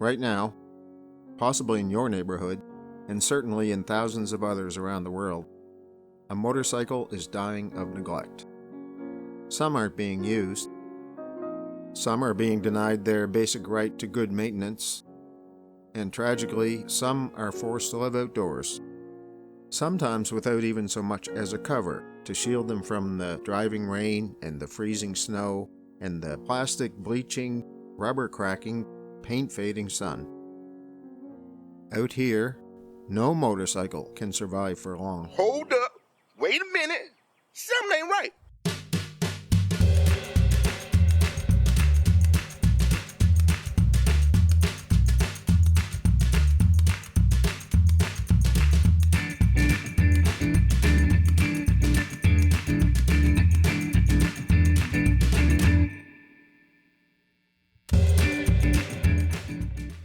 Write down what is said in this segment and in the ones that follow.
Right now, possibly in your neighborhood, and certainly in thousands of others around the world, a motorcycle is dying of neglect. Some aren't being used. Some are being denied their basic right to good maintenance. And tragically, some are forced to live outdoors, sometimes without even so much as a cover to shield them from the driving rain and the freezing snow and the plastic bleaching, rubber cracking, paint fading sun. Out here, no motorcycle can survive for long. Hold up. Wait a minute. Something ain't right.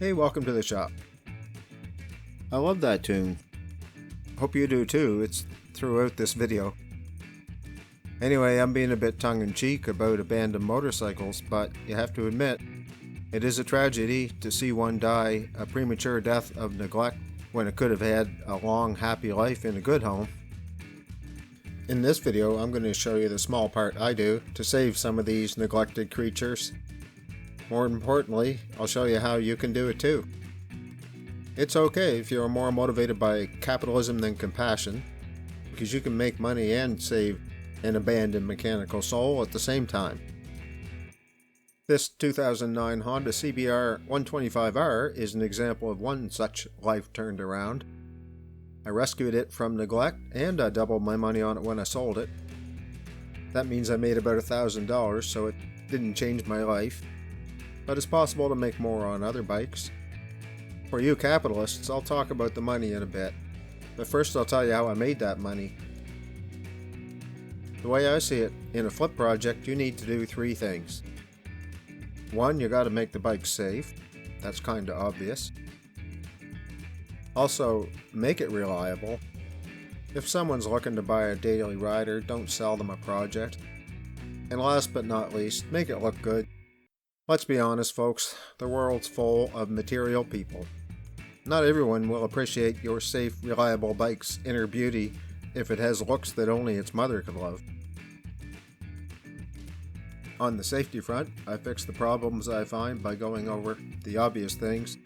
Hey, welcome to the shop. I love that tune. Hope you do too. It's throughout this video. Anyway, I'm being a bit tongue-in-cheek about abandoned motorcycles, but you have to admit, it is a tragedy to see one die a premature death of neglect when it could have had a long, happy life in a good home. In this video, I'm going to show you the small part I do to save some of these neglected creatures. More importantly, I'll show you how you can do it too. It's okay if you're more motivated by capitalism than compassion, because you can make money and save an abandoned mechanical soul at the same time. This 2009 Honda CBR 125R is an example of one such life turned around. I rescued it from neglect and I doubled my money on it when I sold it. That means I made about $1,000, so it didn't change my life. But it's possible to make more on other bikes. For you capitalists, I'll talk about the money in a bit. But first I'll tell you how I made that money. The way I see it, in a flip project you need to do three things. One, you gotta make the bike safe. That's kinda obvious. Also, make it reliable. If someone's looking to buy a daily rider, don't sell them a project. And last but not least, make it look good. Let's be honest, folks, the world's full of material people. Not everyone will appreciate your safe, reliable bike's inner beauty if it has looks that only its mother could love. On the safety front, I fix the problems I find by going over the obvious things.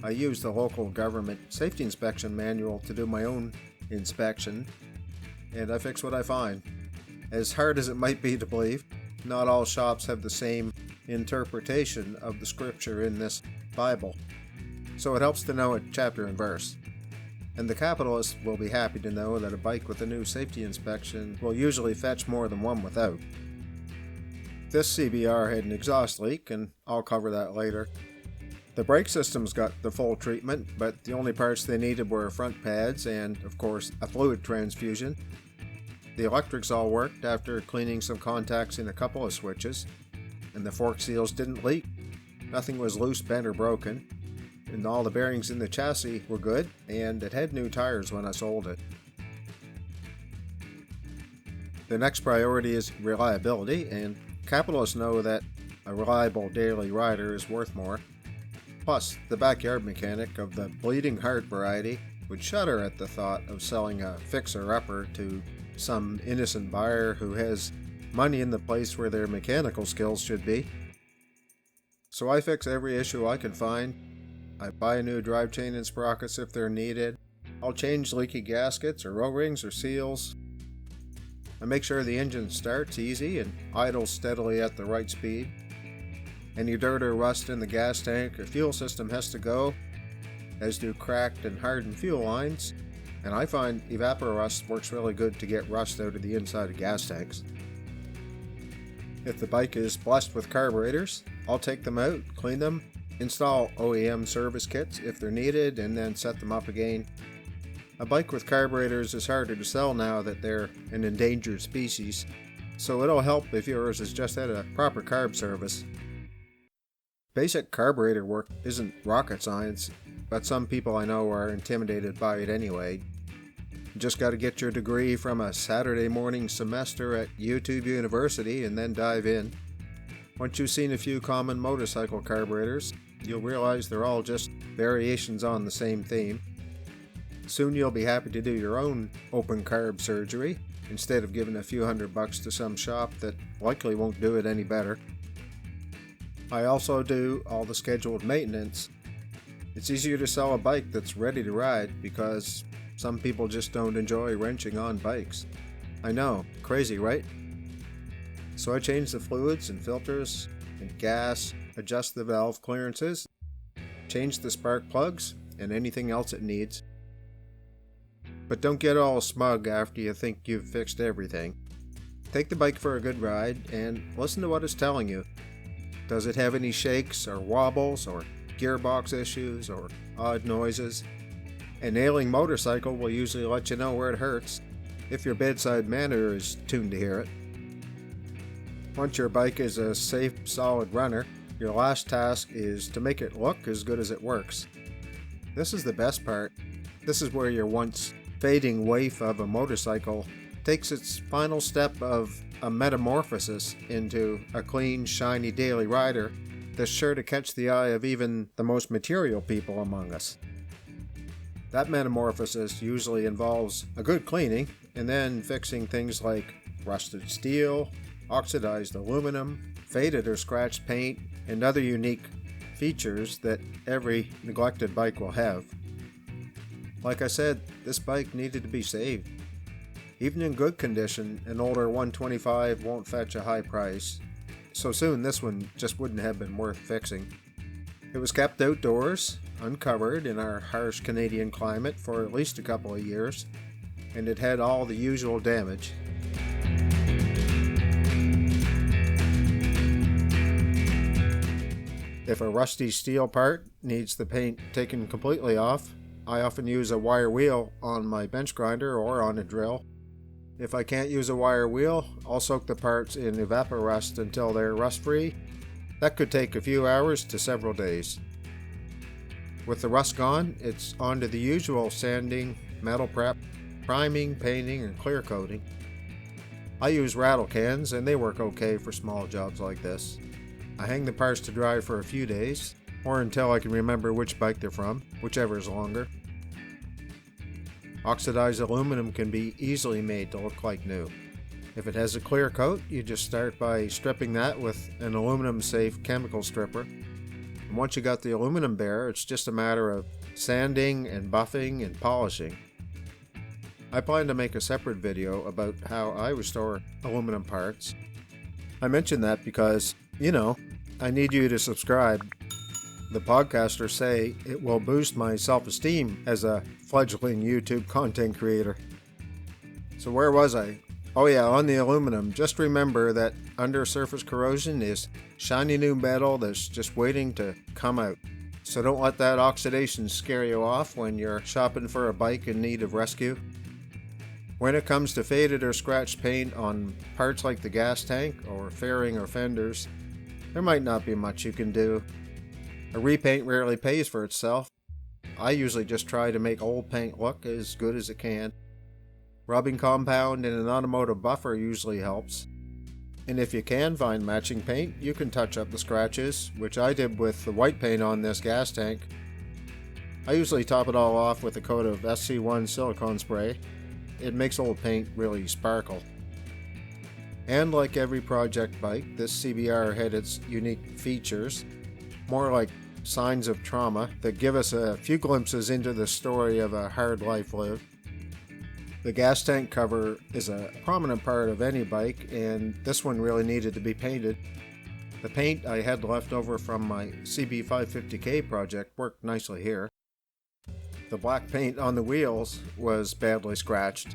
I use the local government safety inspection manual to do my own inspection, and I fix what I find. As hard as it might be to believe, not all shops have the same interpretation of the scripture in this Bible, so it helps to know it chapter and verse. And the capitalist will be happy to know that a bike with a new safety inspection will usually fetch more than one without. This CBR had an exhaust leak, and I'll cover that later. The brake system's got the full treatment, but the only parts they needed were front pads and, of course, a fluid transfusion. The electrics all worked after cleaning some contacts in a couple of switches, and the fork seals didn't leak. Nothing was loose, bent, or broken, and all the bearings in the chassis were good, and it had new tires when I sold it. The next priority is reliability, and capitalists know that a reliable daily rider is worth more. Plus, the backyard mechanic of the bleeding heart variety would shudder at the thought of selling a fixer-upper to some innocent buyer who has money in the place where their mechanical skills should be. So I fix every issue I can find. I buy a new drive chain and sprockets if they're needed. I'll change leaky gaskets or O-rings or seals. I make sure the engine starts easy and idles steadily at the right speed. Any dirt or rust in the gas tank or fuel system has to go, as do cracked and hardened fuel lines, and I find evaporust works really good to get rust out of the inside of gas tanks. If the bike is blessed with carburetors, I'll take them out, clean them, install OEM service kits if they're needed, and then set them up again. A bike with carburetors is harder to sell now that they're an endangered species, so it'll help if yours has just had a proper carb service. Basic carburetor work isn't rocket science, but some people I know are intimidated by it anyway. You just got to get your degree from a Saturday morning semester at YouTube University and then dive in. Once you've seen a few common motorcycle carburetors, you'll realize they're all just variations on the same theme. Soon you'll be happy to do your own open carb surgery instead of giving a few $100 to some shop that likely won't do it any better. I also do all the scheduled maintenance. It's easier to sell a bike that's ready to ride because some people just don't enjoy wrenching on bikes. I know, crazy, right? So I change the fluids and filters and gas, adjust the valve clearances, change the spark plugs, and anything else it needs. But don't get all smug after you think you've fixed everything. Take the bike for a good ride and listen to what it's telling you. Does it have any shakes or wobbles or gearbox issues or odd noises? An ailing motorcycle will usually let you know where it hurts, if your bedside manner is tuned to hear it. Once your bike is a safe, solid runner, your last task is to make it look as good as it works. This is the best part. This is where your once fading waif of a motorcycle takes its final step of a metamorphosis into a clean, shiny daily rider that's sure to catch the eye of even the most material people among us. That metamorphosis usually involves a good cleaning and then fixing things like rusted steel, oxidized aluminum, faded or scratched paint, and other unique features that every neglected bike will have. Like I said, this bike needed to be saved. Even in good condition, an older 125 won't fetch a high price, so soon this one just wouldn't have been worth fixing. It was kept outdoors, uncovered in our harsh Canadian climate for at least a couple of years, and it had all the usual damage. If a rusty steel part needs the paint taken completely off, I often use a wire wheel on my bench grinder or on a drill. If I can't use a wire wheel, I'll soak the parts in evaporust until they're rust-free. That could take a few hours to several days. With the rust gone, it's on to the usual sanding, metal prep, priming, painting, and clear coating. I use rattle cans and they work okay for small jobs like this. I hang the parts to dry for a few days, or until I can remember which bike they're from, whichever is longer. Oxidized aluminum can be easily made to look like new. If it has a clear coat, you just start by stripping that with an aluminum-safe chemical stripper. And once you got the aluminum bare, it's just a matter of sanding and buffing and polishing. I plan to make a separate video about how I restore aluminum parts. I mention that because, I need you to subscribe. The podcasters say it will boost my self-esteem as a fledgling YouTube content creator. So where was I? Oh yeah, on the aluminum. Just remember that undersurface corrosion is shiny new metal that's just waiting to come out. So don't let that oxidation scare you off when you're shopping for a bike in need of rescue. When it comes to faded or scratched paint on parts like the gas tank or fairing or fenders, there might not be much you can do. A repaint rarely pays for itself. I usually just try to make old paint look as good as it can. Rubbing compound and an automotive buffer usually helps. And if you can find matching paint, you can touch up the scratches, which I did with the white paint on this gas tank. I usually top it all off with a coat of SC1 silicone spray. It makes old paint really sparkle. And like every project bike, this CBR had its unique features, more like signs of trauma that give us a few glimpses into the story of a hard life lived. The gas tank cover is a prominent part of any bike, and this one really needed to be painted. The paint I had left over from my CB550K project worked nicely here. The black paint on the wheels was badly scratched.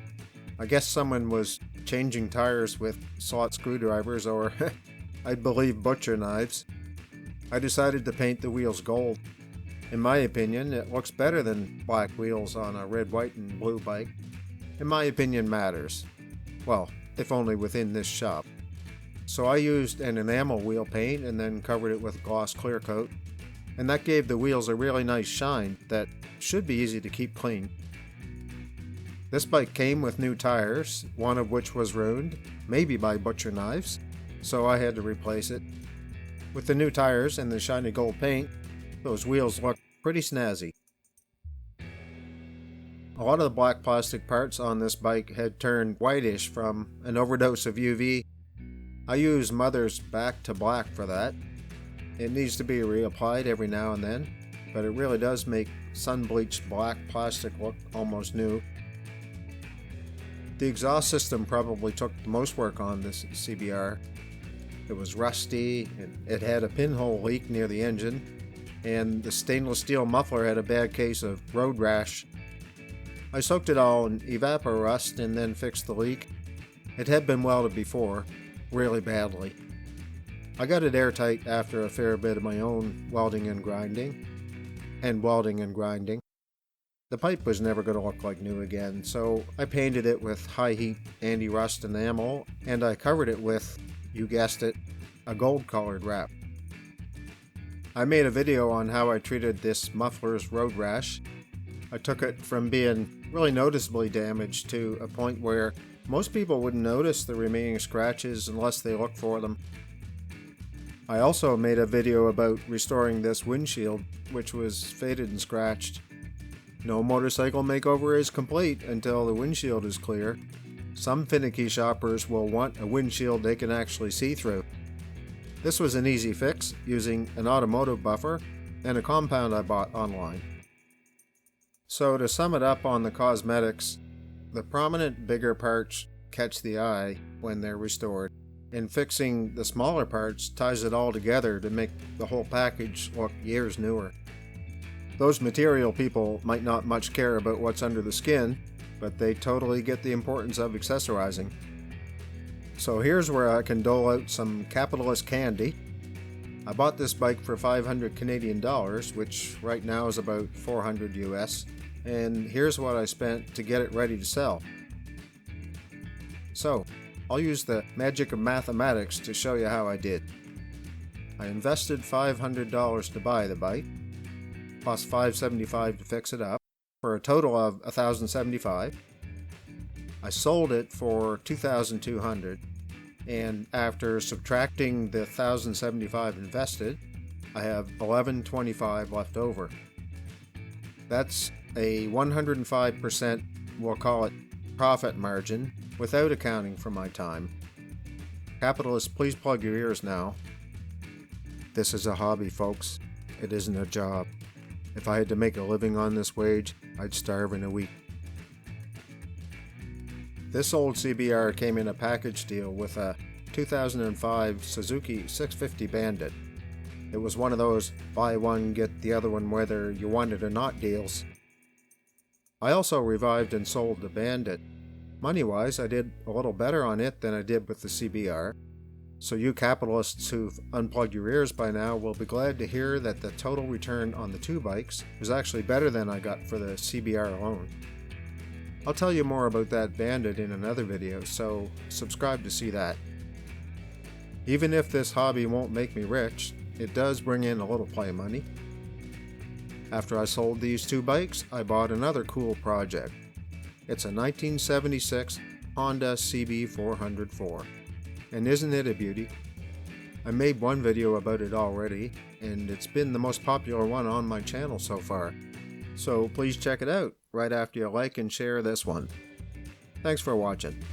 I guess someone was changing tires with slot screwdrivers or, I'd believe, butcher knives. I decided to paint the wheels gold. In my opinion, it looks better than black wheels on a red, white, and blue bike. And my opinion matters. Well, if only within this shop. So I used an enamel wheel paint and then covered it with gloss clear coat. And that gave the wheels a really nice shine that should be easy to keep clean. This bike came with new tires, one of which was ruined, maybe by butcher knives, so I had to replace it. With the new tires and the shiny gold paint, Those wheels look pretty snazzy. A lot of the black plastic parts on this bike had turned whitish from an overdose of UV. I use Mother's Back to Black for that. It needs to be reapplied every now and then, but it really does make sun-bleached black plastic look almost new. The exhaust system probably took the most work on this CBR. It was rusty, it had a pinhole leak near the engine, and the stainless steel muffler had a bad case of road rash. I soaked it all in evaporust and then fixed the leak. It had been welded before, really badly. I got it airtight after a fair bit of my own welding and grinding. The pipe was never going to look like new again, so I painted it with high heat anti-rust enamel, and I covered it with, you guessed it, a gold colored wrap. I made a video on how I treated this muffler's road rash. I took it from being really noticeably damaged to a point where most people wouldn't notice the remaining scratches unless they looked for them. I also made a video about restoring this windshield, which was faded and scratched. No motorcycle makeover is complete until the windshield is clear. Some finicky shoppers will want a windshield they can actually see through. This was an easy fix using an automotive buffer and a compound I bought online. So to sum it up on the cosmetics, the prominent bigger parts catch the eye when they're restored, and fixing the smaller parts ties it all together to make the whole package look years newer. Those material people might not much care about what's under the skin, but they totally get the importance of accessorizing. So here's where I can dole out some capitalist candy. I bought this bike for 500 Canadian dollars, which right now is about 400 US, and here's what I spent to get it ready to sell. So, I'll use the magic of mathematics to show you how I did. I invested $500 to buy the bike, plus $575 to fix it up, for a total of $1,075. I sold it for $2,200, and after subtracting the $1,075 invested, I have $1,125 left over. That's a 105%, we'll call it, profit margin without accounting for my time. Capitalists, please plug your ears now. This is a hobby, folks. It isn't a job. If I had to make a living on this wage, I'd starve in a week. This old CBR came in a package deal with a 2005 Suzuki 650 Bandit. It was one of those buy one get the other one whether you want it or not deals. I also revived and sold the Bandit. Money-wise, I did a little better on it than I did with the CBR. So you capitalists who've unplugged your ears by now will be glad to hear that the total return on the two bikes was actually better than I got for the CBR alone. I'll tell you more about that Bandit in another video, so subscribe to see that. Even if this hobby won't make me rich, it does bring in a little play money. After I sold these two bikes, I bought another cool project. It's a 1976 Honda CB404. And isn't it a beauty? I made one video about it already, and it's been the most popular one on my channel so far. So please check it out right after you like and share this one. Thanks for watching.